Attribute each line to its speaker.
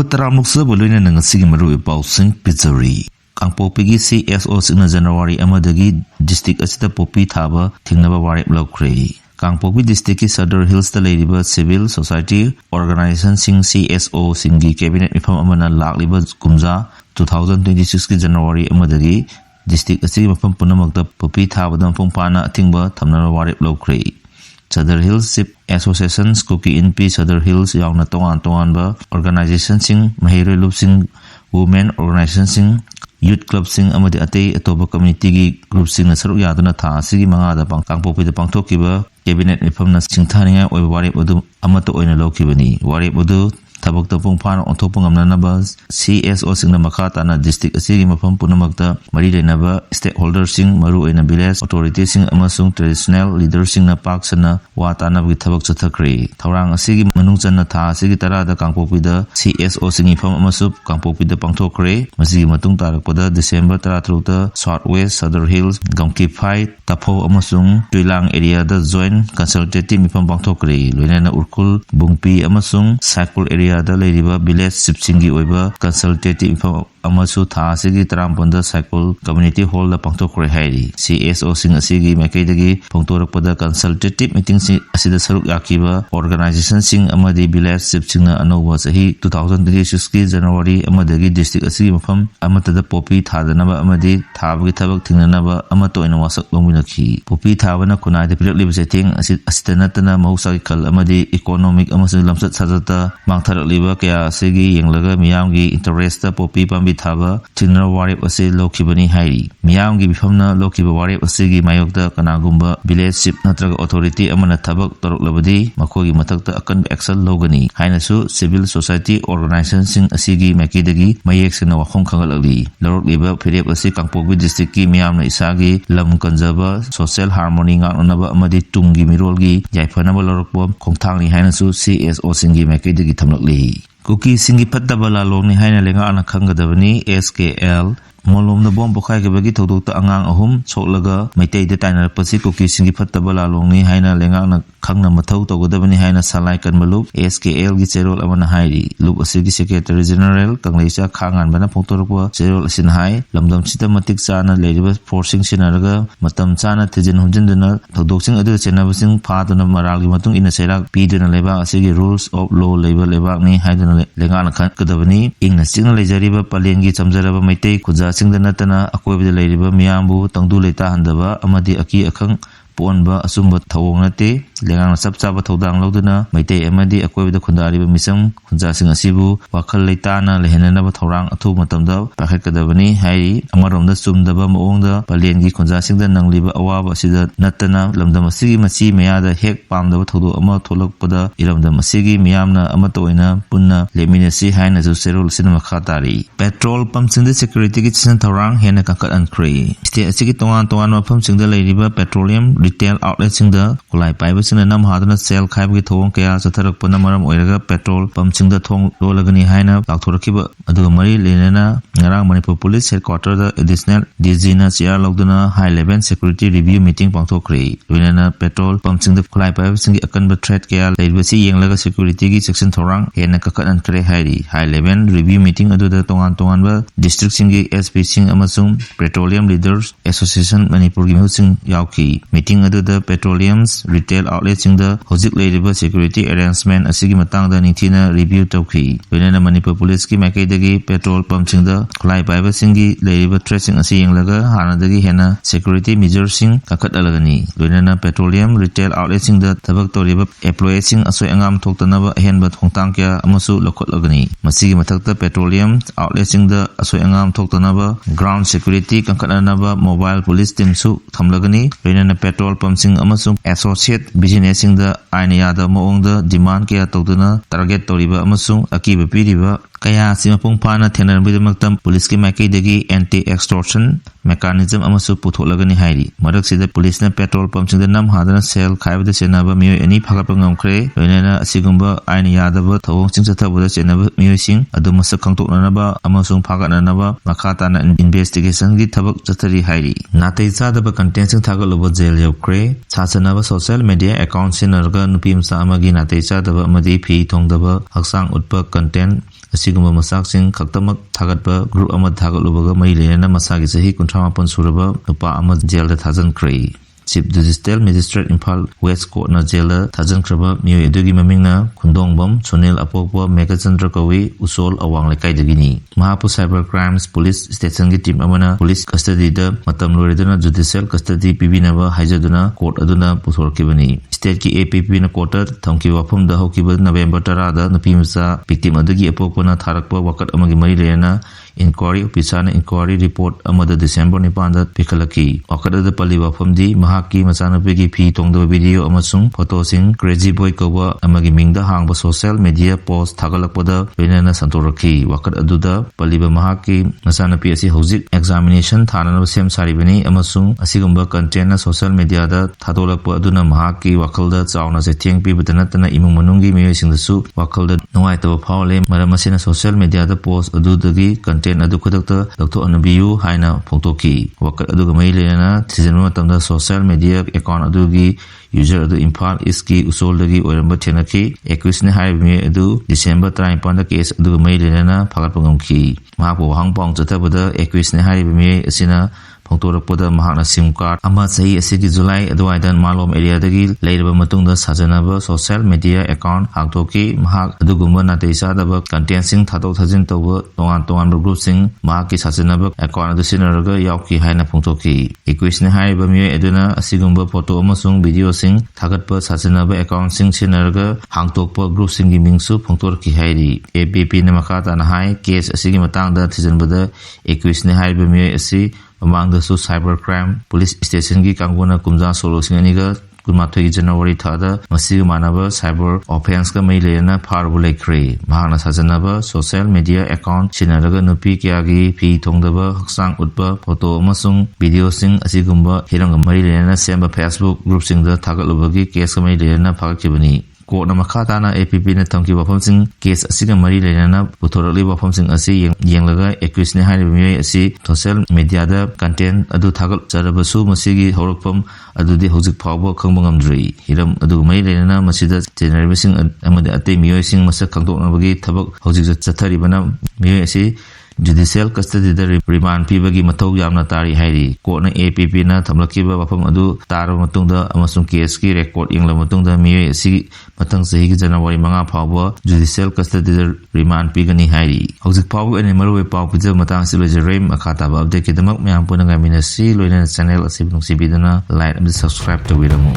Speaker 1: Taramuksa bolina nang sige maru ipau sing pizzeri. Ang popigi CSO sing na January amadagi district asita popi thaba thingnaba warip lokre. Kang popi district ki Sadar Hills ta leiriba civil society organization sing CSO singi cabinet mifam amana lakliba kumza 2026 ki January amadagi district asigi mafam punamakta popi thaba dam pungpana athingba thamnaba warip lokre. Sadar Hills Sip Association Skoki NP Sadar Hills yauna tongan ba organization sing mahiroi lup sing women organization sing youth club sing amadi atei atoba community gi group sing na saruk yaduna tha asigi manga da pangkang popi da pangthokiba cabinet mifam na singthania oi warip odu amato oina lokibani warip odu tabak ta pungpana onthopung amna ba CSO sing na makata na district asigi mafam punamakta mari leinaba stakeholders sing maru oina village authorities sing amasung traditional leaders sing na pak sana watana bi thabak chathakri thorang asigi manungchan na tha asigi tara da kangpopi da CSO sing ifam amasup kangpopi da pangthokre masigi matung tarakpada December 13 ta Southwest Sadar Hills Gangki Phai Tapho amasung Tuilang area da joint consultative ifam pangthokre loinana urkul bungpi amasung Sakul area da leiriba village sipsingi oiba consultative amasu tha asigi tarampanda cycle community hall da pangthokre hairi CSO sing asigi maikaidagi pangtorakpada consultative meeting si asida saruk yakiba organization sing amadi village sipsingna anowa sahi 2026 ki January amadagi district asigi mafam amatada popi thadanaba amadi thabagi thabak thingnanaba amato ina wasak longminakhi popi thabana kunai de pilakliba setting asitanatana mahusagi khal amadi economic amasu lamsat sajata mangtharakliba kaya asigi yenglaga miyamgi interest ta popi thaba tinra warip ase lokibani hairi miyamgi bifamna lokiba warip asegi mayokta kanagumba village ship natraga authority amana thabak taruklabadi makogi mathakta akan action logani hainasu civil society organization sing asigi makidagi mayek sena wakhom khangalali lorokliba phirep ase kangpokbi district ki miyamna isagi lam kanjaba social harmony nganaba amadi tunggi mirolgi yaifanaba lorokpom khongthangni hainasu CSO singi makidagi thamlakli Kuki singi pattaba lalong ni haina lenga ana khangadabani SKL molom na bom bokhai ke bagi thodok ta angang ahum soklaga maitai de tainar pasi kuki singi pattaba lalong ni haina lenga na khangna mathau togodabani haina salai kan malup SKL gi cherol amana hairi lup asigi secretary general kangleisa khangan bana phongtorwa cherol asin hai lamdam systematic chana leriba forcing sinaraga matam chana thijin hunjinduna thodok sing adu chenaba sing phaduna maral gi matung ina serak piduna leba asigi rules of law lebak ni haiduna lenga na khan kadabani ingna singna lejariba palengi chamjaraba maitai kuja singdanatana akoibida leiriba miyambu tangdu leita handaba amadi aki akhang ponba asumba thawong nate lengang sapchaba thodang loduna maitai amadi akoibida khundariba misam khunja sing asibu wakhal leitana lehenana ba thorang athu matamda pakhakadabani hai amaromda sumdaba maongda palengi khunja singda nangliba awaba sida natana lamdam asigi machi meyada hek pamdaba thodo ama tholakpada iramdam asigi miyamna amatoina punna leminasi haina ju serol sinama khatari petrol pump singda security ki chisan thorang hena kakat ankre state asigi tongan mafam singda leiriba petroleum retail outlet singda kulai paiba singna nam hadana sell khaibagi thong kaya satharak pana maram oiraga petrol pump singda thong lolagani haina lakthorakiba aduga mari lenana ngarang Manipur police headquarter da additional DG na CR logduna high level security review meeting pangthokre lenana petrol pump singda kulai paiba singi akanba threat kaya leibasi yenglaga security gi section thorang hena kakanan kre hairi high level review meeting aduda tongan ba district singi SP sing amasung petroleum leaders association Manipur gi hosing yauki meeting aduda petroleums retail outlet singda hojik leiriba security arrangement asigi matangda ningthina review tawki wenana Manipur police ki makaidagi petrol pump singda khulai paiba singi leiriba tracing asi yenglaga hanadagi hena security measures sing kakat alagani wenana petroleum retail outlet singda thabak toriba employees sing asoi angam thoktanaba henba thongtang kya amasu lokot lagani masigi mathakta petroleum outlet singda asoi angam thoktanaba ground security kankananaba mobile police team su thamlagani wenana petrol pump sing amasung associate business singda ainiyada maongda demand kaya tawduna target toriba amasung akiba piriba kaya simapung pana thenarbidamaktam police ki makaidagi anti extortion mechanism amasu putholagani hairi marak sida police na petrol pump singda nam hadana sell khaibada senaba miyo ani phagapangam kre loinana asigumba aini yadaba thawong singsa thabada senaba miyo sing adu masak khangtoknanaba amasung phagatnanaba makhatana investigation gi thabak chathari hairi natai chadaba content sing thagaloba jail yokre chachanaba social media account sinarga nupim sa amagi natai chadaba amadi phi thongdaba haksang utpa content ꯑꯁꯤꯒꯨꯝꯕ ꯃꯆꯥꯛꯁꯤꯡ ꯈꯛꯇꯃꯛ ꯊꯥꯒꯠꯄ group ꯑꯃ ꯊꯥꯒꯠꯂꯨꯕꯒ ꯃꯔꯤ ꯂꯩꯅꯅ ꯃꯁꯥꯒꯤ ꯆꯍꯤ 38 ꯁꯨꯔꯕ ꯅꯨꯄꯥ ꯑꯃ ꯖꯦꯜꯗ ꯊꯥꯖꯤꯟꯈ꯭ꯔꯦ꯫ Chief Judicial Magistrate Imphal West Court na jail thajankraba mioi adugi mamingna Khundongbam Sunil Apokwa Megachandra Kawi Usol Awang Lekai dagini Mahapu Cyber Crimes Police Station gi team amana police custody da matam loreduna judicial custody pibinaba haijaduna court aduna puthorkibani state ki APP na court thamki wafam da hokiba November 10 da nupi masa victim adugi Apokwa na tharakpa wakat amagi mari lena inquiry officer na inquiry report amada December 9 da pikhalaki wakat da pali wafam di ki machanapegi phi tongda video amasung photo sing crazy boy kowa amagi mingda hangba social media post thagalakpada loinana santorakhi wakat aduda paliba mahaki machanapegi asi hojik examination thanana sem saribani amasung asigumba content na social media da thadolakpa aduna mahaki wakalda chauna se theng pibadana tana imung manungi miyoi singdasu wakalda nungaitaba phawle maramasina social media da post adudagi content adu khudakta lakto anabiyu haina phongtoki wakat aduga mai lena season matamda social media account adugi user adu Imphal East ki usol dagi oiramba thenaki 21 ne haibmi adu December 31 da case adu mai lena phagat pangamki mahapo hangpong chathabada 21 ne haibmi asina phongtorakpada mahakna sim card ama sahi asigi July adwaidan malom area dagi leiraba matungda sajanaba social media account hangtoki mahak adugumba nateisa daba content sing thadok thajin tawba tongan group sing mahaki sajanaba account adu sinaraga yauki haina phongtoki 21 ne haibmi aduna asigumba photo amasung video sing thagatpa sajanaba account sing sinaraga hangtokpa group sing gi mingsu phongtorki hairi APP na makata na hai case asigi matangda thijanbada 21 ne haibmi asi among the cyber crime police station gi kangona kumja solution aniga kunmathoi January thada masiga manaba cyber offense ka mai lena farbu lekre mahana sajanaba social media account sinaraga nupi kyagi phi thongdaba haksang utba photo amasung video sing asigumba hirang mari lena semba Facebook group sing da thagalubagi case ka mai lena phagakibani court na makhata na APP na thamki wafam sing case asiga mari lena puthorali wafam sing asi yenglaga 21 ne haini mi asi social media da content adu thagal jarabasu masigi horokpam adudi hojik phawba khangbangam hiram adu mai lena masida general sing amade ate miyoi sing masak khangdoknabagi thabak hojik chathari bana miyoi asi judicial custody da remand pibagi mathau yamna tari hairi court na APP na thamlakiba wafam adu tar matungda amasung case ki record ingla matungda miyoi asi mathang sahi January 5 phawba judicial custody da remand pigani hairi hojik phawba animal we paw pija matang silojrem akhata ba update kidamak myam puna ngaminasi loina channel asibnung sibidana like and subscribe to widamu